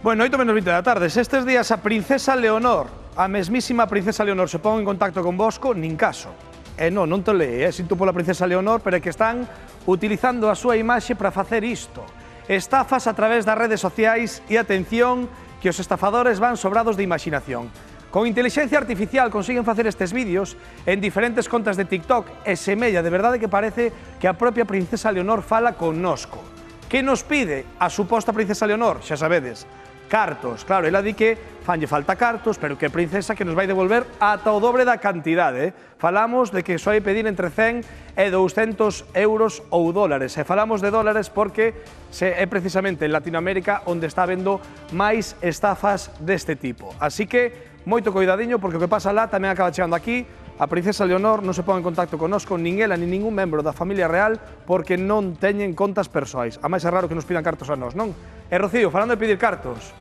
Bueno, 8:20 da tarde. Se estes días a princesa Leonor, a mesmísima princesa Leonor, se pon en contacto con vosco, nin caso. Non te lee, sinto pola princesa Leonor, pero é que están utilizando a súa imaxe para facer isto. Estafas a través das redes sociais e atención que os estafadores van sobrados de imaginación. Con inteligencia artificial consiguen facer estes vídeos en diferentes contas de TikTok e semella de verdade que parece que a propia princesa Leonor fala connosco. Que nos pide a suposta princesa Leonor? Xa sabedes, cartos. Claro, ela di que fanlle falta cartos, pero que é princesa que nos vai devolver ata o dobre da cantidade. Falamos de que só hai pedir entre 100 e 200 euros ou dólares. E falamos de dólares porque é precisamente en Latinoamérica onde está habendo máis estafas deste tipo. Así que, moito coidadiño, porque o que pasa lá tamén acaba chegando aquí. A princesa Leonor non se pon en contacto connosco, nin ela, nin ningún membro da familia real, porque non teñen contas persoais. A máis é raro que nos pidan cartos a nós, non? E Rocío, falando de pedir cartos,